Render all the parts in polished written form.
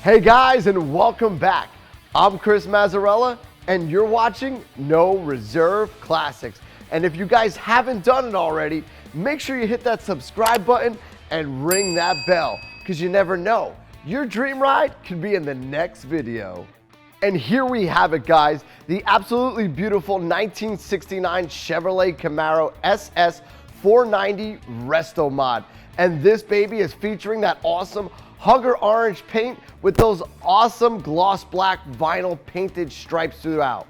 Hey guys, and welcome back. I'm Chris Mazzarella, and you're watching No Reserve Classics. And if you guys haven't done it already, make sure you hit that subscribe button and ring that bell, because you never know, your dream ride could be in the next video. And here we have it, guys, the absolutely beautiful 1969 Chevrolet Camaro SS 490 Resto Mod. And this baby is featuring that awesome Hunger Orange paint with those awesome gloss black vinyl painted stripes throughout.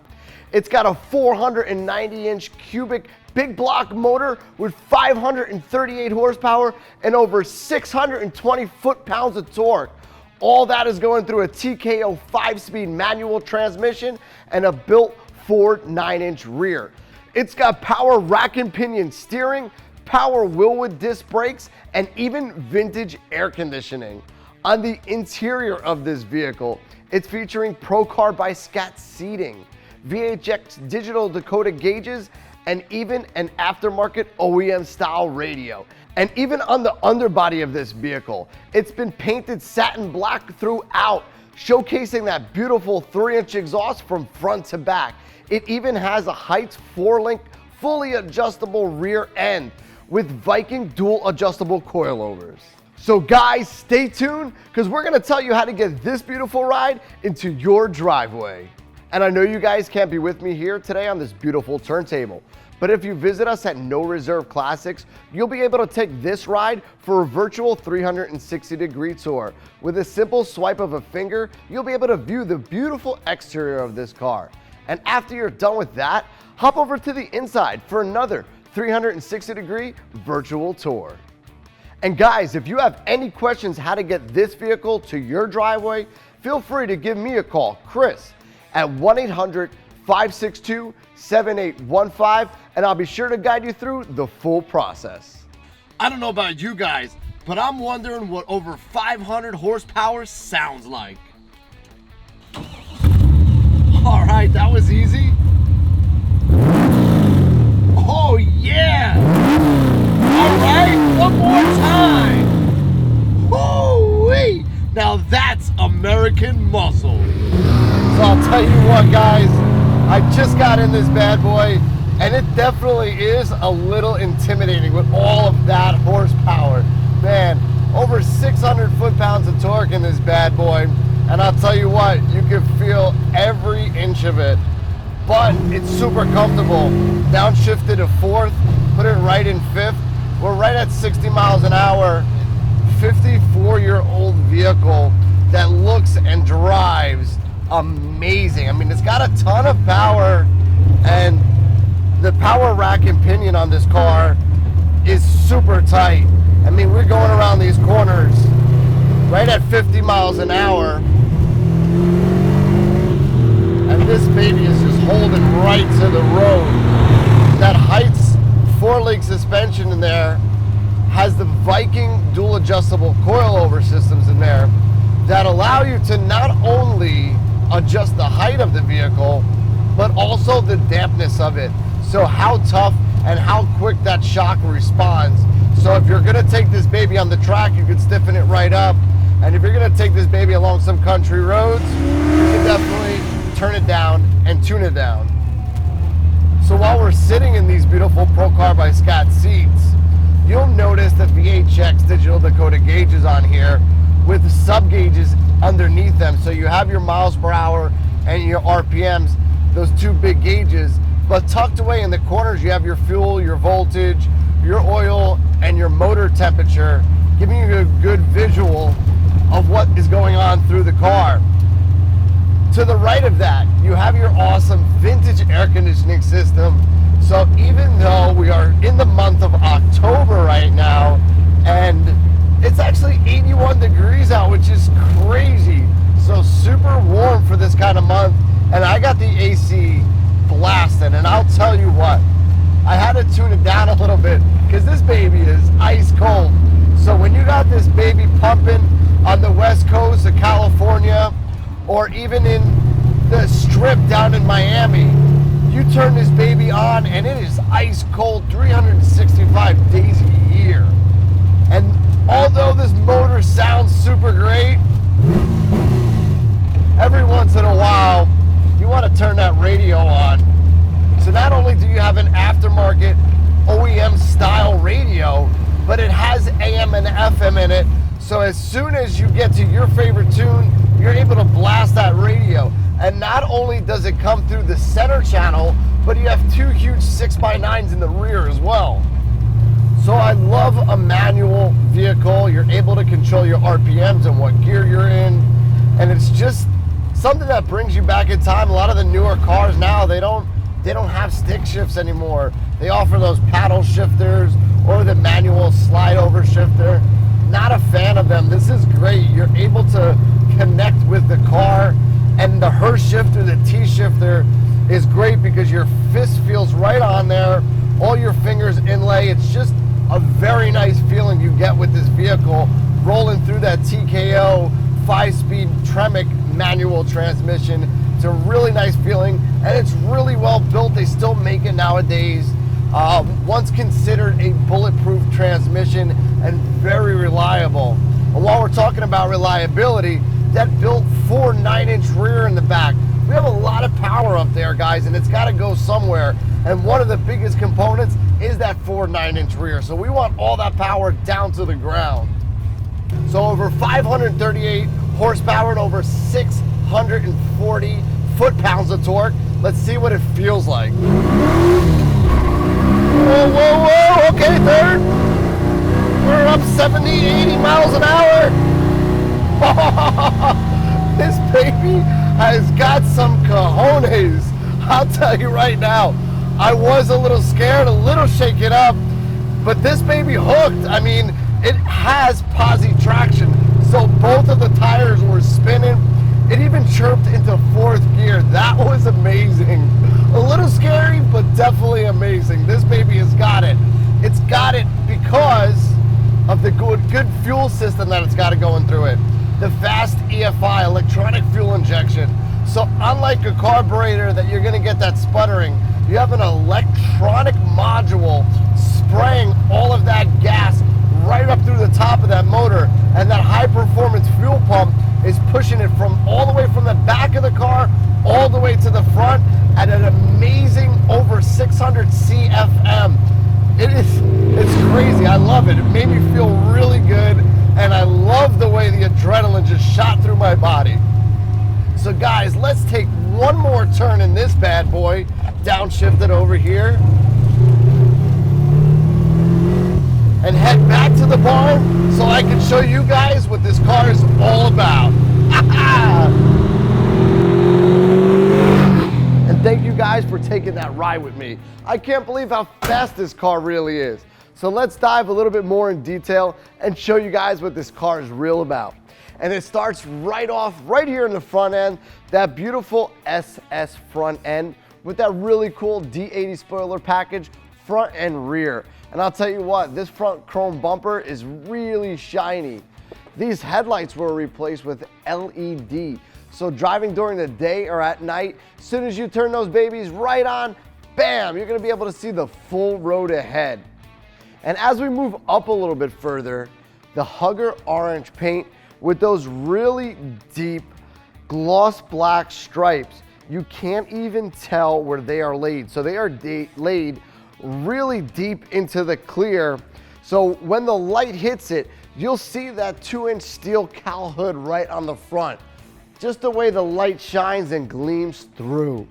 It's got a 490-inch cubic big block motor with 538 horsepower and over 620 foot-pounds of torque. All that is going through a TKO 5-speed manual transmission and a built Ford 9-inch rear. It's got power rack and pinion steering, power Willwood disc brakes, and even vintage air conditioning. On the interior of this vehicle, it's featuring Pro Car by Scat seating, VHX digital decoder gauges, and even an aftermarket OEM style radio. And even on the underbody of this vehicle, it's been painted satin black throughout, showcasing that beautiful 3-inch exhaust from front to back. It even has a Heights 4-link fully adjustable rear end with Viking dual adjustable coilovers. So guys, stay tuned, because we're gonna tell you how to get this beautiful ride into your driveway. And I know you guys can't be with me here today on this beautiful turntable, but if you visit us at No Reserve Classics, you'll be able to take this ride for a virtual 360-degree tour. With a simple swipe of a finger, you'll be able to view the beautiful exterior of this car. And after you're done with that, hop over to the inside for another 360-degree virtual tour. And guys, if you have any questions how to get this vehicle to your driveway, feel free to give me a call, Chris, at 1-800-562-7815, and I'll be sure to guide you through the full process. I don't know about you guys, but I'm wondering what over 500 horsepower sounds like. All right, that was easy. Oh yeah! All right, one more time. Woo-wee! Now that's American muscle. So I'll tell you what, guys, I just got in this bad boy, and it definitely is a little intimidating with all of that horsepower. Man, over 600 foot-pounds of torque in this bad boy, and I'll tell you what, you can feel every inch of it. But it's super comfortable. Downshifted to fourth, put it right in fifth. We're right at 60 miles an hour, 54-year-old vehicle that looks and drives amazing. I mean, it's got a ton of power, and the power rack and pinion on this car is super tight. I mean, we're going around these corners right at 50 miles an hour, and this baby is just holding right to the road. That Heights 4-link suspension in there has the Viking dual adjustable coilover systems in there that allow you to not only adjust the height of the vehicle, but also the dampness of it. So how tough and how quick that shock responds. So if you're gonna take this baby on the track, you can stiffen it right up. And if you're gonna take this baby along some country roads, you can definitely turn it down and tune it down. So while we're sitting in these beautiful Pro Car by Scat seats, you'll notice the VHX digital decoder gauges on here with sub gauges underneath them. So you have your miles per hour and your RPMs, those two big gauges, but tucked away in the corners you have your fuel, your voltage, your oil, and your motor temperature, giving you a good visual of what is going on through the car. To the right of that, you have your awesome vintage air conditioning system. So even though we are in the month of October right now, and it's actually 81 degrees out, which is crazy. So super warm for this kind of month. And I got the AC blasted, and I'll tell you what, I had to tune it down a little bit because this baby is ice cold. So when you got this baby pumping on the west coast of California, or even in the strip down in Miami, you turn this baby on and it is ice cold 365 days a year. And although this motor sounds super great, every once in a while, you want to turn that radio on. So not only do you have an aftermarket OEM style radio, but it has AM and FM in it. So as soon as you get to your favorite tune, you're able to blast that radio. And not only does it come through the center channel, but you have two huge 6x9s in the rear as well. So I love a manual vehicle. You're able to control your RPMs and what gear you're in. And it's just something that brings you back in time. A lot of the newer cars now, they don't have stick shifts anymore. They offer those paddle shifters or the manual slide over shifter. Not a fan of them. This is great. You're able to connect with the car, and the her shifter, the T shifter, is great because your fist feels right on there. All your fingers inlay. It's just a very nice feeling you get with this vehicle rolling through that TKO 5-speed Tremec manual transmission. It's a really nice feeling, and it's really well built. They still make it nowadays. Once considered a bulletproof transmission and very reliable. And while we're talking about reliability, that built 4 9-inch rear in the back. We have a lot of power up there, guys, and it's got to go somewhere. And one of the biggest components is that 4 9-inch rear. So we want all that power down to the ground. So over 538 horsepower and over 640 foot-pounds of torque. Let's see what it feels like. Whoa, whoa, whoa, okay, third. We're up 70, 80 miles an hour. This baby has got some cojones. I'll tell you right now, I was a little scared, a little shaken up, but this baby hooked. I mean, it has posi traction, so both of the tires were spinning. It even chirped into 4th gear. That was amazing. A little scary, but definitely amazing. This baby has got it. It's got it because of the good fuel system that it's got going through it. The fast EFI, electronic fuel injection. So unlike a carburetor that you're gonna get that sputtering, you have an electronic module spraying all of that gas right up through the top of that motor, and that high performance fuel pump is pushing it from all the way from the back of the car all the way to the front at an amazing over 600 CFM. It's crazy. I love it. It made me feel really good, and I love the way the adrenaline just shot through my body. So guys, let's take one more turn in this bad boy. Downshift it over here. And head back to the barn so I can show you guys what this car is all about. And thank you guys for taking that ride with me. I can't believe how fast this car really is. So let's dive a little bit more in detail and show you guys what this car is real about. And it starts right off right here in the front end, that beautiful SS front end with that really cool D80 spoiler package, front and rear. And I'll tell you what, this front chrome bumper is really shiny. These headlights were replaced with LED. So driving during the day or at night, as soon as you turn those babies right on, bam, you're gonna be able to see the full road ahead. And as we move up a little bit further, the Hugger orange paint with those really deep gloss black stripes, you can't even tell where they are laid. So they are laid really deep into the clear. So when the light hits it, you'll see that 2-inch steel cowl hood right on the front. Just the way the light shines and gleams through.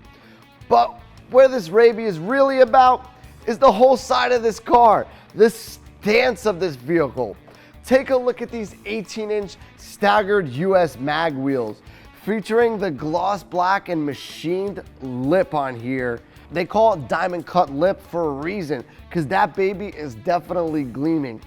But where this Revving is really about is the whole side of this car, the stance of this vehicle. Take a look at these 18-inch staggered US mag wheels featuring the gloss black and machined lip on here. They call it diamond cut lip for a reason, because that baby is definitely gleaming.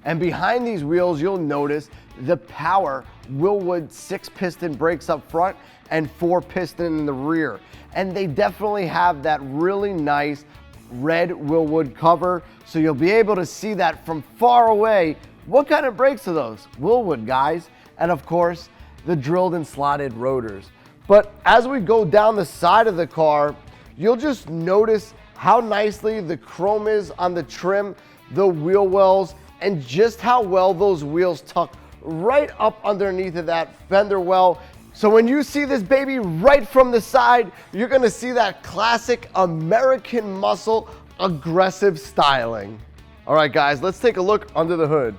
And behind these wheels, you'll notice the power Willwood 6-piston brakes up front and 4-piston in the rear. And they definitely have that really nice red Willwood cover, so you'll be able to see that from far away. What kind of brakes are those? Willwood, guys. And of course, the drilled and slotted rotors. But as we go down the side of the car, you'll just notice how nicely the chrome is on the trim, the wheel wells, and just how well those wheels tuck right up underneath of that fender well So when you see this baby right from the side, you're gonna see that classic American muscle aggressive styling. All right, guys, let's take a look under the hood.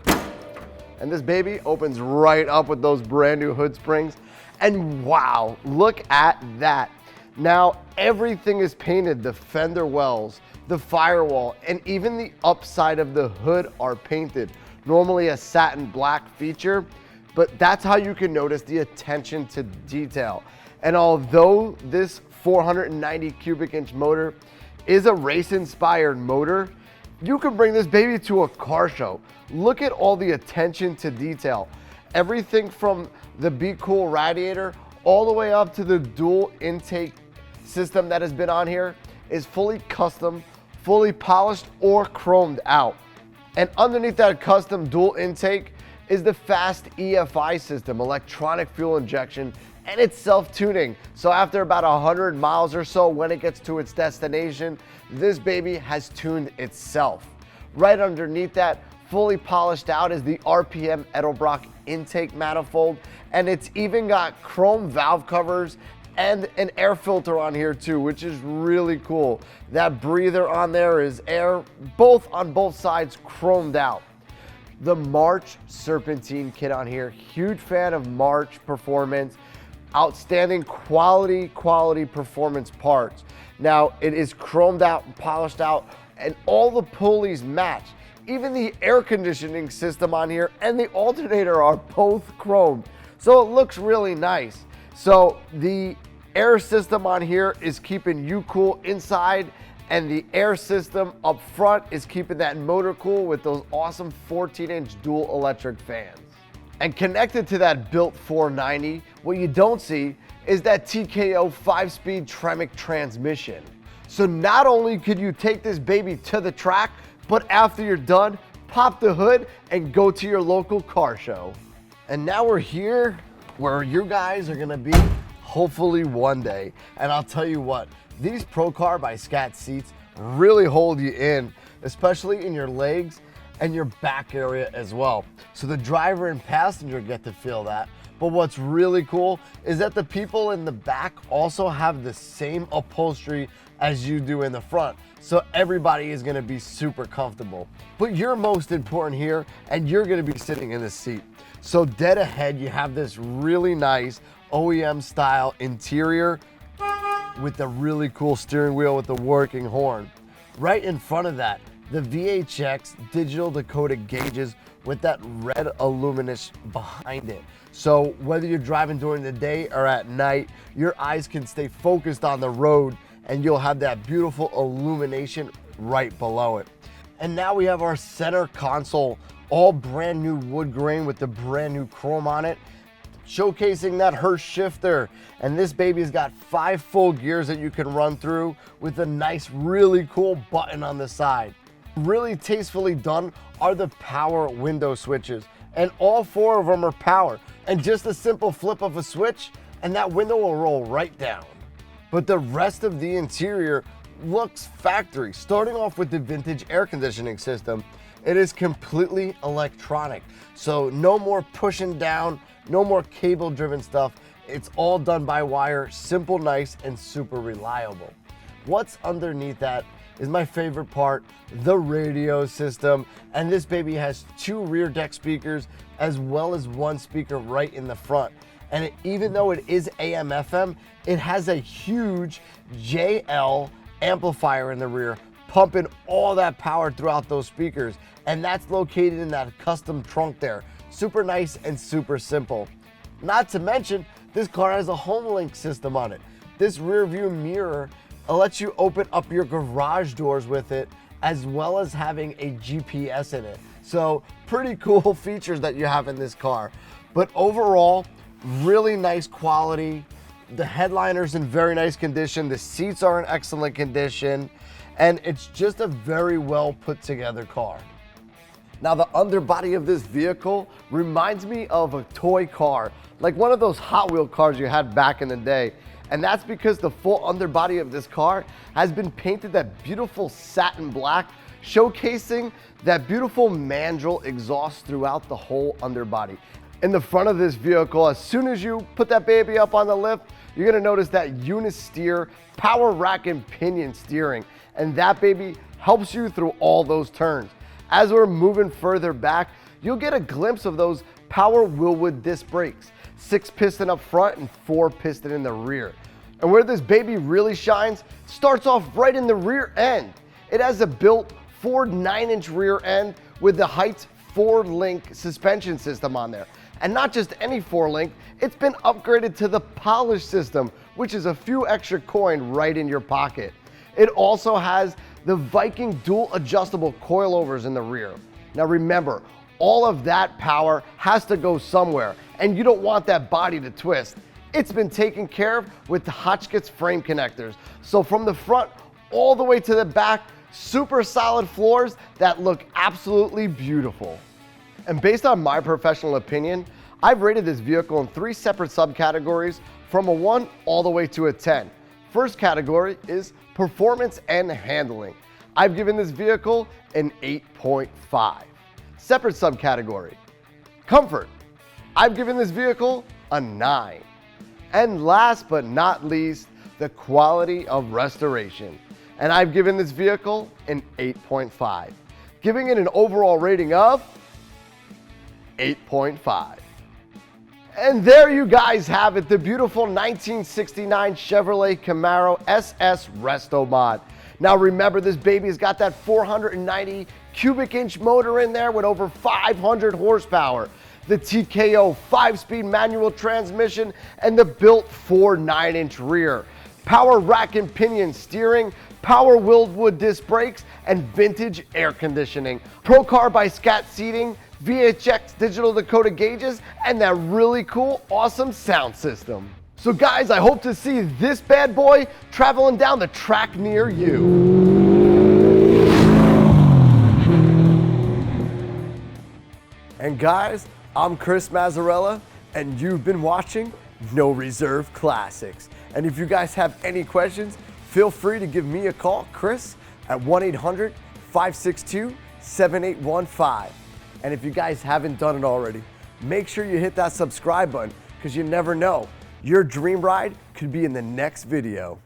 And this baby opens right up with those brand new hood springs. And wow, look at that. Now, everything is painted. The fender wells, the firewall, and even the upside of the hood are painted. Normally a satin black feature, but that's how you can notice the attention to detail. And although this 490 cubic inch motor is a race-inspired motor, you can bring this baby to a car show. Look at all the attention to detail. Everything from the Be Cool radiator all the way up to the dual intake system that has been on here is fully custom, fully polished or chromed out. And underneath that custom dual intake is the fast EFI system, electronic fuel injection, and it's self-tuning. So after about 100 miles or so, when it gets to its destination, this baby has tuned itself. Right underneath that, fully polished out, is the RPM Edelbrock intake manifold, and it's even got chrome valve covers and an air filter on here too, which is really cool. That breather on there is air, on both sides chromed out. The March Serpentine kit on here, huge fan of March performance, outstanding quality performance parts. Now it is chromed out and polished out, and all the pulleys match. Even the air conditioning system on here and the alternator are both chromed, so it looks really nice. So the air system on here is keeping you cool inside, and the air system up front is keeping that motor cool with those awesome 14-inch dual electric fans. And connected to that built 490, what you don't see is that TKO 5-speed Tremec transmission. So not only could you take this baby to the track, but after you're done, pop the hood and go to your local car show. And now we're here where you guys are gonna be hopefully one day. And I'll tell you what, these Pro Car by Scat seats really hold you in, especially in your legs and your back area as well. So the driver and passenger get to feel that. But what's really cool is that the people in the back also have the same upholstery as you do in the front. So everybody is gonna be super comfortable. But you're most important here, and you're gonna be sitting in this seat. So dead ahead, you have this really nice OEM style interior with the really cool steering wheel with the working horn. Right in front of that, the VHX digital decoded gauges with that red illuminous behind it. So whether you're driving during the day or at night, your eyes can stay focused on the road, and you'll have that beautiful illumination right below it. And now we have our center console, all brand new wood grain with the brand new chrome on it, showcasing that Hurst shifter. And this baby's got 5 full gears that you can run through with a nice, really cool button on the side. Really tastefully done are the power window switches, and all 4 of them are power. And just a simple flip of a switch and that window will roll right down. But the rest of the interior looks factory. Starting off with the vintage air conditioning system, it is completely electronic. So no more pushing down, no more cable driven stuff. It's all done by wire, simple, nice, and super reliable. What's underneath that is my favorite part, the radio system. And this baby has 2 rear deck speakers as well as 1 speaker right in the front. And even though it is AM FM, it has a huge JL amplifier in the rear, pumping all that power throughout those speakers. And that's located in that custom trunk there. Super nice and super simple. Not to mention, this car has a HomeLink system on it. This rear view mirror lets you open up your garage doors with it, as well as having a GPS in it. So pretty cool features that you have in this car. But overall, really nice quality. The headliner's in very nice condition. The seats are in excellent condition. And it's just a very well put together car. Now the underbody of this vehicle reminds me of a toy car, like one of those Hot Wheel cars you had back in the day. And that's because the full underbody of this car has been painted that beautiful satin black, showcasing that beautiful mandrel exhaust throughout the whole underbody. In the front of this vehicle, as soon as you put that baby up on the lift, you're gonna notice that Unisteer power rack and pinion steering, and that baby helps you through all those turns. As we're moving further back, you'll get a glimpse of those power Willwood disc brakes, 6 piston up front and 4 piston in the rear. And where this baby really shines starts off right in the rear end. It has a built Ford 9-inch rear end with the Heights 4-link suspension system on there. And not just any 4-link, it's been upgraded to the Polish system, which is a few extra coin right in your pocket. It also has the Viking dual adjustable coilovers in the rear. Now remember, all of that power has to go somewhere, and you don't want that body to twist. It's been taken care of with the Hotchkiss frame connectors. So from the front all the way to the back, super solid floors that look absolutely beautiful. And based on my professional opinion, I've rated this vehicle in 3 separate subcategories from a 1 all the way to a 10. First category is performance and handling. I've given this vehicle an 8.5. Separate subcategory, comfort. I've given this vehicle a 9. And last but not least, the quality of restoration. And I've given this vehicle an 8.5, giving it an overall rating of 8.5. And there you guys have it, the beautiful 1969 Chevrolet Camaro SS Resto Mod. Now remember, this baby's got that 490 cubic inch motor in there with over 500 horsepower, the TKO 5-speed manual transmission, and the built Ford 9-inch rear. Power rack and pinion steering, power Willwood disc brakes, and vintage air conditioning. Pro Car by Scat seating, VHX digital decoder gauges, and that really cool, awesome sound system. So guys, I hope to see this bad boy traveling down the track near you. And guys, I'm Chris Mazzarella, and you've been watching No Reserve Classics. And if you guys have any questions, feel free to give me a call, Chris, at 1-800-562-7815. And if you guys haven't done it already, make sure you hit that subscribe button, because you never know, your dream ride could be in the next video.